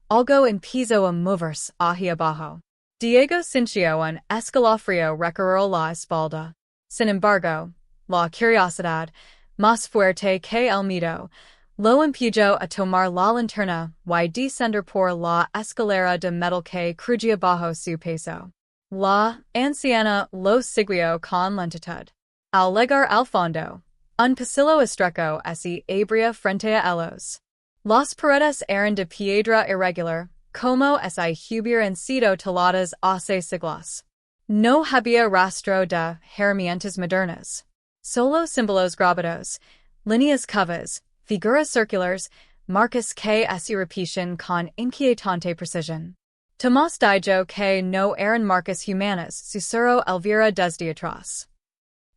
algo empezó a moverse hacia abajo. Diego sintió un escalofrío recorrer la espalda. Sin embargo, la curiosidad, más fuerte que el miedo, lo empujó a tomar la linterna y descender por la escalera de metal que crujía bajo su peso. La anciana lo siguió con lentitud. Al llegar al fondo, un pasillo estrecho se abría frente a ellos. Las paredes eran de piedra irregular, como si hubieran sido taladas hace siglos. No había rastro de herramientas modernas. Solo símbolos grabados, líneas curvas, figuras circulares, marcas que se repetían con inquietante precisión. Tomás dijo que no eran marcas humanas, susurró Elvira desde atrás.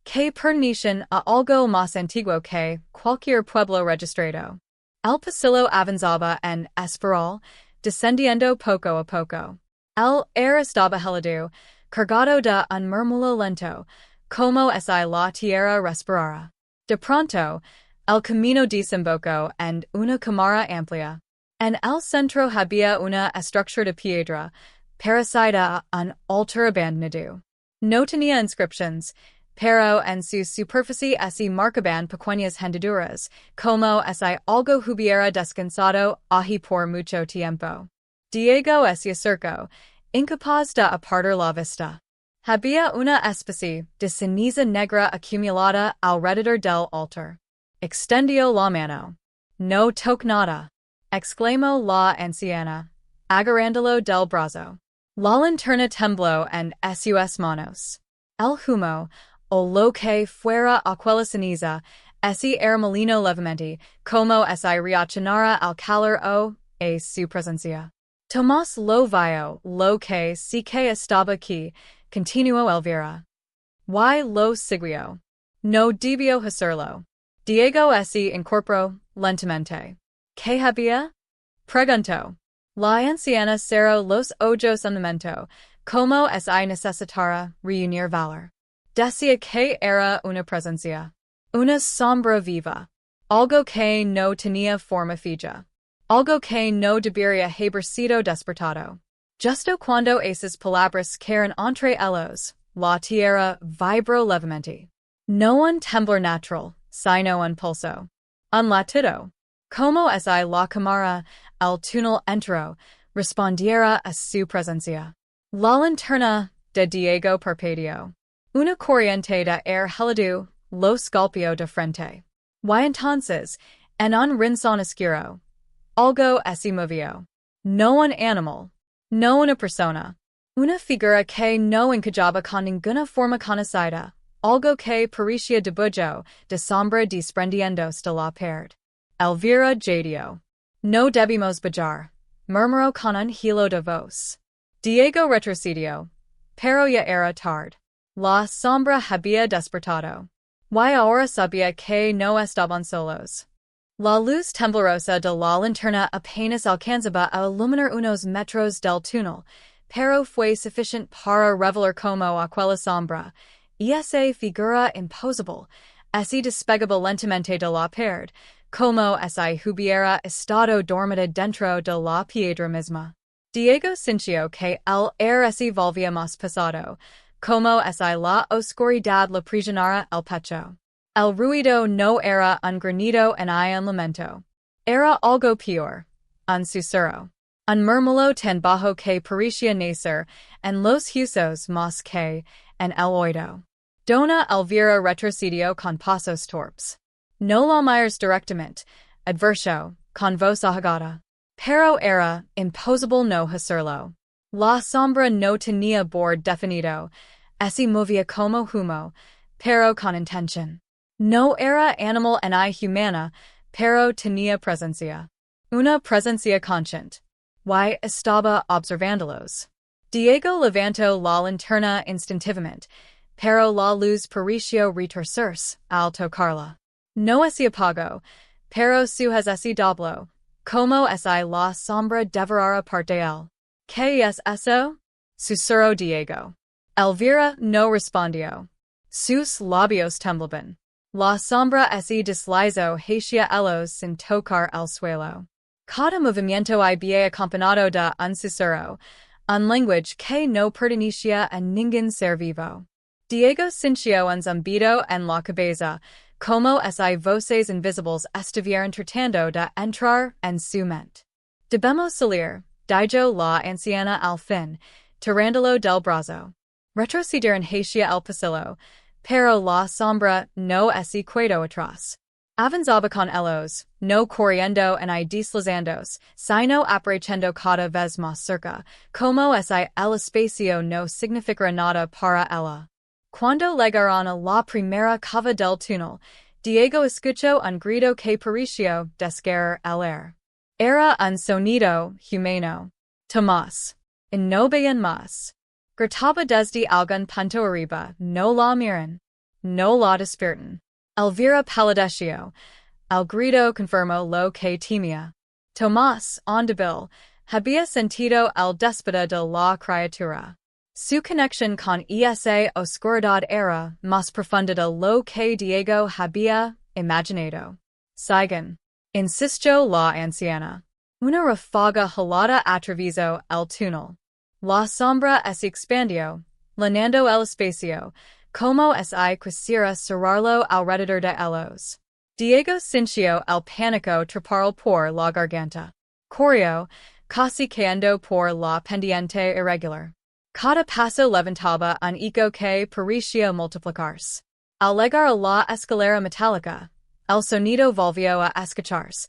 Que pertenecían a algo más antiguo que cualquier pueblo registrado. El pasillo avanzaba en espiral, descendiendo poco a poco. El aire estaba helado, cargado de un murmullo lento, como si la tierra respirara. De pronto, el camino desembocó en una cámara amplia. En el centro había una estructura de piedra, parecida a un altar abandonado. No tenía inscripciones, pero en su superficie se marcaban pequeñas hendiduras, como si algo hubiera descansado allí por mucho tiempo. Diego se acercó, incapaz de apartar la vista. Había una especie de ceniza negra acumulada alrededor del altar. Extendió la mano. No toque nada, exclamó la anciana, agarrándolo del brazo. La linterna tembló en sus manos. El humo, o lo que fuera aquella ceniza, se molino levemente, como si reaccionara al calor o a su presencia. Tomás lo vio, lo que sí que estaba aquí, continuó Elvira. Y lo siguió. No debió hacerlo. Diego se incorporó lentamente. ¿Qué había? Preguntó. La anciana cerró los ojos un momento, como si necesitara reunir valor. Decía que era una presencia. Una sombra viva. Algo que no tenía forma fija. Algo que no debería haber sido despertado. Justo cuando esas palabras cayeron entre ellos, la tierra vibró levemente. No un temblor natural, sino un pulso. Un latido. Como si la cámara, el túnel entró, respondiera a su presencia. La linterna de Diego parpadeó. Una corriente de aire helado los golpeó de frente. Y entonces, en un rincón oscuro, algo se movió. No un animal. No una persona. Una figura que no encajaba con ninguna forma conocida. Algo que parecía dibujo de sombra desprendiéndose de la pared. Elvira jadeó. No debimos bajar, murmuró con un hilo de voz. Diego retrocedió. Pero ya era tarde. La sombra había despertado. Y ahora sabía que no estaban solos. La luz temblorosa de la linterna apenas alcanzaba a iluminar unos metros del túnel, pero fue suficiente para revelar como aquella sombra, y esa figura imposible, se despegaba lentamente de la pared, como si hubiera estado dormida dentro de la piedra misma. Diego Cincio que el air se volvía más pesado, como si la oscuridad le prisionara el pecho. El ruido no era un granido ni un lamento. Era algo peor, un susurro. Un murmullo tan bajo que parecía nacer en los huesos más que en el oído. Dona Elvira retrocedió con pasos torpes. No la mires directamente, adverso, con voz ahogada. Pero era imposible no hacerlo. La sombra no tenía borde definido, se movía como humo, pero con intención. No era animal ni humana, pero tenía presencia. Una presencia consciente. Y estaba observándolos. Diego levantó la linterna instintivamente, pero la luz pareció retorcerse al tocarla. No se apagó, pero su haz se dobló, como si la sombra devorara parte de él. ¿Qué es eso? Susurró Diego. Elvira no respondió. Sus labios temblaban. La sombra se deslizó hacia ellos sin tocar el suelo. Cada movimiento había acompañado de un susurro, un lenguaje que no pertenecía a ningún ser vivo. Diego sintió un zumbido en la cabeza, como si voces invisibles estuvieran tratando de entrar en su mente. Debemos salir, dijo la anciana al fin, tirándolo del brazo. Retrocedieron hacia el pasillo, pero la sombra no se quedó atrás. Avanzaba con ellos, no corriendo ni deslizándose, sino apareciendo cada vez más cerca, como si el espacio no significara nada para ella. Cuando llegaron a la primera cava del túnel, Diego escuchó un grito que pareció desgarrar el aire. Era un sonido humano. Tomás. Y no veían más. Gritaba desde algún punto arriba, no la miran. No la despiertan. Elvira palideció. El grito confirmó lo que temía. Tomás, en débil, había sentido el déspota de la criatura. Su conexión con esa oscuridad era más profunda de lo que Diego había imaginado. Sigan. Insistió la anciana. Una ráfaga helada atravesó el túnel. La sombra se expandió, llenando el espacio, como si quisiera cerrarlo alrededor de ellos. Diego sintió el pánico trepar por la garganta. Corrió, casi cayendo por la pendiente irregular. Cada paso levantaba un eco que parecía multiplicarse. Al llegar a la escalera metálica, el sonido volvió a escucharse,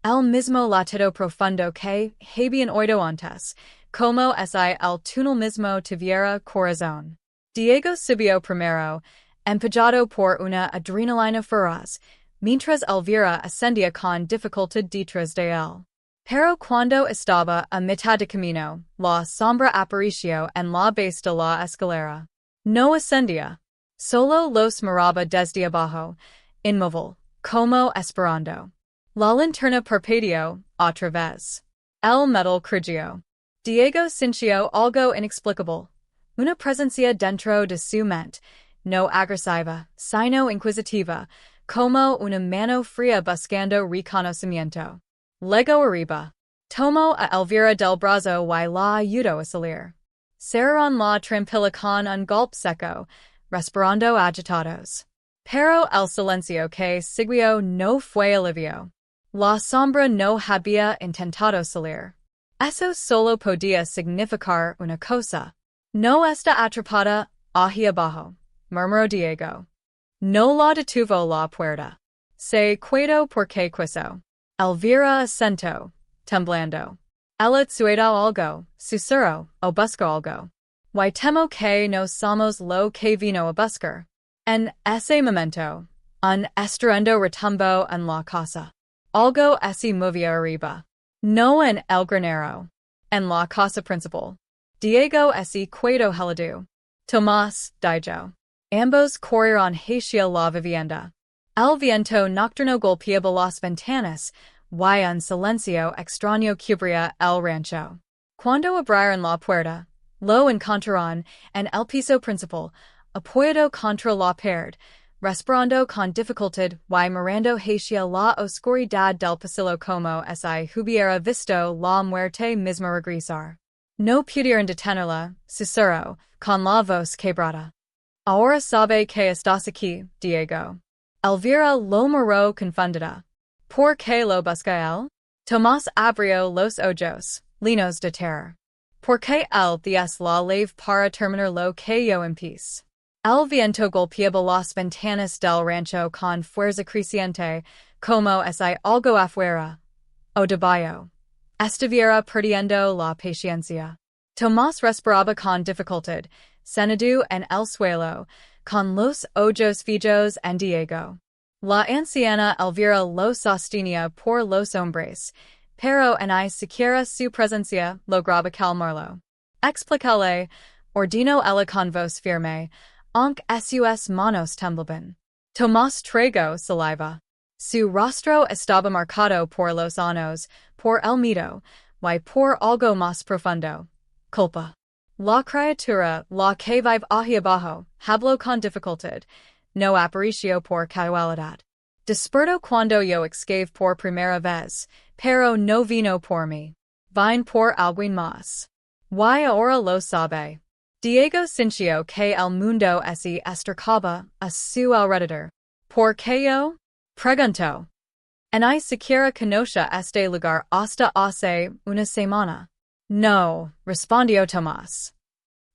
el mismo latido profundo que habían oído antes, como si el túnel mismo tuviera corazón. Diego subió primero, empujado por una adrenalina feroz, mientras Elvira ascendía con dificultad detrás de él. Pero cuando estaba a mitad de camino, la sombra apareció en la base de la escalera. No ascendía. Solo los miraba desde abajo, inmóvil, como esperando. La linterna parpadeó, otra vez. El metal crujió. Diego sintió algo inexplicable. Una presencia dentro de su mente, no agresiva, sino inquisitiva, como una mano fría buscando reconocimiento. Llegó arriba. Tomó a Elvira del brazo y la ayudó a salir. Cerraron la trampilla con un golpe seco, respirando agitados. Pero el silencio que siguió no fue alivio. La sombra no había intentado salir. Eso solo podía significar una cosa. No está atrapada, ahí abajo, murmuró Diego. No la detuvo la puerta. Se quedó porque quiso. Elvira asentó, temblando. Ella sueño algo, susurró, o buscó algo. Y temo que no somos lo que vino a buscar. En ese momento, un estruendo retumbó en la casa. Algo se movía arriba. No en el granero. En la casa principal. Diego se quedó helado. Tomás, dijo. Ambos corrieron hacia la vivienda. El viento nocturno golpeaba las ventanas, y un silencio extraño cubría el rancho. Cuando abrieron la puerta, lo encontraron en el piso principal, apoyado contra la pared, respirando con dificultad y mirando hacia la oscuridad del pasillo como si hubiera visto la muerte misma regresar. No pudieron detenerla, susurro, con la voz quebrada. Ahora sabe que estás aquí, Diego. Elvira lo miró confundida. ¿Por qué lo busca él? Tomás abrió los ojos, llenos de terror. ¿Por qué él diez la lave para terminar lo que yo empecé? El viento golpeaba las ventanas del rancho con fuerza creciente, como si algo afuera. O debajo. Estuviera perdiendo la paciencia. Tomás respiraba con dificultad, sentado en el suelo, con los ojos fijos en Diego. La anciana Elvira lo sostenía por los hombres, pero ni siquiera su presencia lograba calmarlo. Explícale, ordinó ella con voz firme, aunque sus manos temblaban. Tomás tragó saliva. Su rostro estaba marcado por los años, por el miedo, y por algo más profundo. Culpa. La criatura, la que vive ahí abajo, habló con dificultad, no apareció por casualidad. Despertó cuando yo excave por primera vez, pero no vino por mí. Vine por alguien más. Y ahora lo sabe. Diego sintió que el mundo se acercaba a su alrededor. ¿Por qué yo? Preguntó. Ni siquiera conocía este lugar hasta hace una semana. No, respondió Tomás.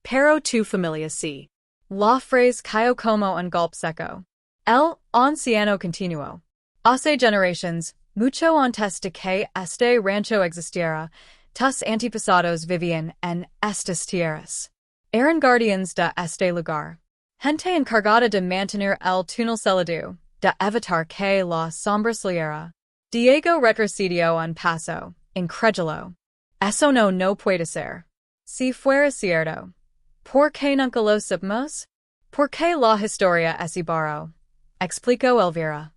Pero tu familia sí. La frase cayó como un golpe seco. El anciano continuó. Hace generaciones, mucho antes de que este rancho existiera, tus antepasados vivían en estas tierras. Eran guardianes de este lugar. Gente encargada de mantener el túnel selado, de evitar que la sombra saliera. Diego retrocedió un paso, incrédulo. Eso no puede ser. Si fuera cierto. ¿Por qué nunca lo supimos? ¿Por qué la historia es barro? Explicó Elvira.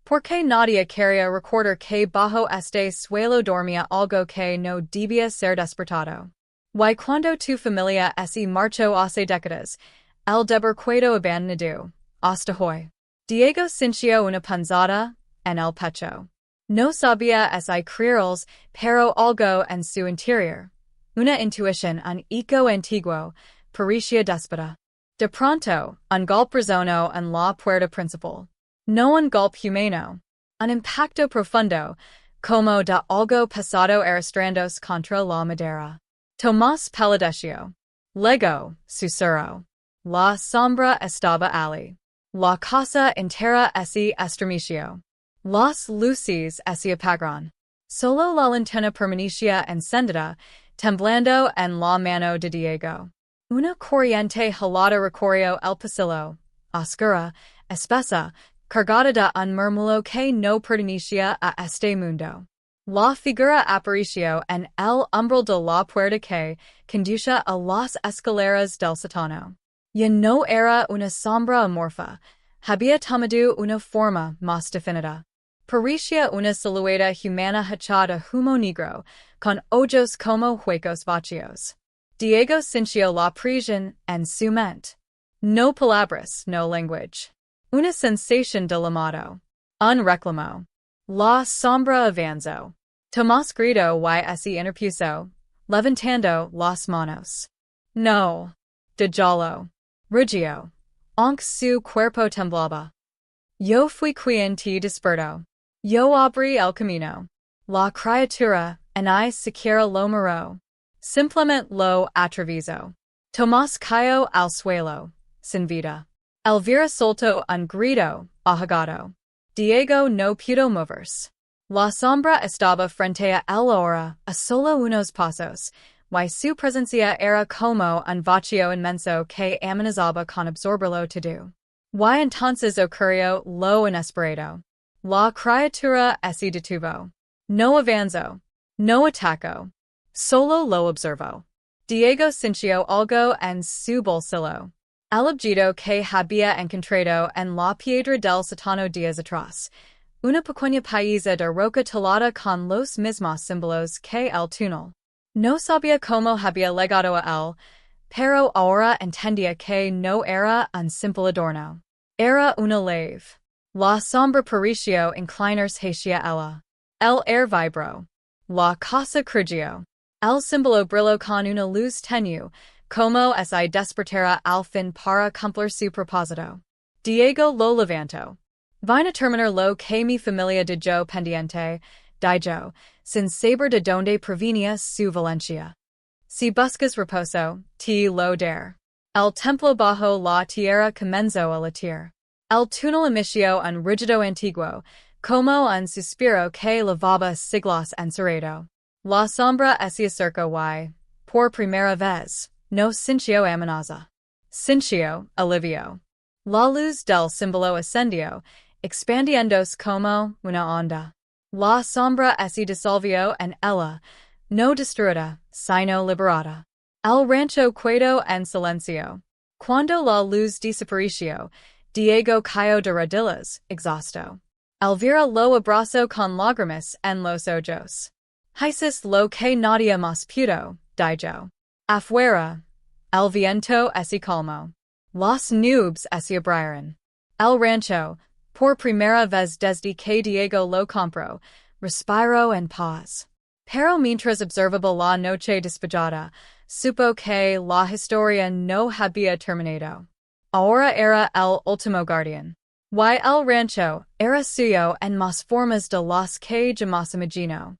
¿Por qué nadie quería recordar que bajo este suelo dormía algo que no debía ser despertado? Y cuando tu familia se marchó hace décadas, el debercuedo abandonado, hasta hoy. Diego sintió una punzada en el pecho. No sabía si creerlos, pero algo en su interior. Una intuición un eco antiguo, parecía déspota. De pronto, un golpe resonó en la puerta principal. No un golpe humano. Un impacto profundo, como de algo pesado arrastrándose contra la madera. Tomás palideció. Luego, susurró. La sombra estaba allí. La casa entera se estremeció. Las luces se apagaron. Solo la linterna permanecía encendida, temblando en la mano de Diego. Una corriente helada recorrió el pasillo, oscura, espesa, cargada de un murmullo que no pertenecía a este mundo. La figura apareció en el umbral de la puerta que conducía a las escaleras del sótano. Ya no era una sombra amorfa, había tomado una forma más definida. Parecía una silueta humana hecha de humo negro, con ojos como huecos vacíos. Diego sintió la presión en su mente. No palabras, no language. Una sensación de llamado. Un reclamo. La sombra avanzó. Tomás gritó y se interpuso, levantando las manos. No. Déjalo. Rugió. Aunque su cuerpo temblaba. Yo fui quien te despertó. Yo abrí el camino. La criatura, ni siquiera lo miró. Simplemente lo atravesó. Tomás cayó al suelo, sin vida. Elvira soltó un grito, ahogado. Diego no pudo moverse. La sombra estaba frente a él ahora, a solo unos pasos, y su presencia era como un vacío inmenso que amenazaba con absorberlo todo. Y entonces ocurrió lo inesperado. La criatura se detuvo. No avanzó. No atacó. Solo lo observó. Diego sintió algo en su bolsillo. El objeto que había encontrado en la piedra del sótano días atrás. Una pequeña pieza de roca talada con los mismos símbolos que el túnel. No sabía cómo había llegado a él, pero ahora entendía que no era un simple adorno. Era una lave. La sombra pareció inclinarse hacia ella. El aire vibró. La casa crujió. El símbolo brillo con una luz tenue, como si despertara al fin para cumplir su propósito. Diego lo levanto. Vine a terminar lo que mi familia de yo pendiente, dijo, sin saber de donde provenía su Valencia. Si buscas reposo, te lo dar. El templo bajo la tierra comenzó a latir. El túnel inició un rígido antiguo, como un suspiro que lavaba siglos encerrado. La sombra se acercó y, por primera vez, no sintió amenaza. Sintió alivio. La luz del símbolo ascendió, expandiéndose como una onda. La sombra se disolvió en ella, no destruida, sino liberada. El rancho quedó en silencio. Cuando la luz desapareció, Diego cayó de rodillas, exhausto. Elvira lo abrazó con lágrimas en los ojos. Hisis lo que nadie más pudo, dijo. Afuera, el viento se calmó. Las nubes se abrieron. El rancho, por primera vez desde que Diego lo compró, respiró en paz. Pero mientras observaba la noche despejada, supo que la historia no había terminado. Ahora era el último guardián. Y el rancho era suyo en más formas de las que jamás imaginó.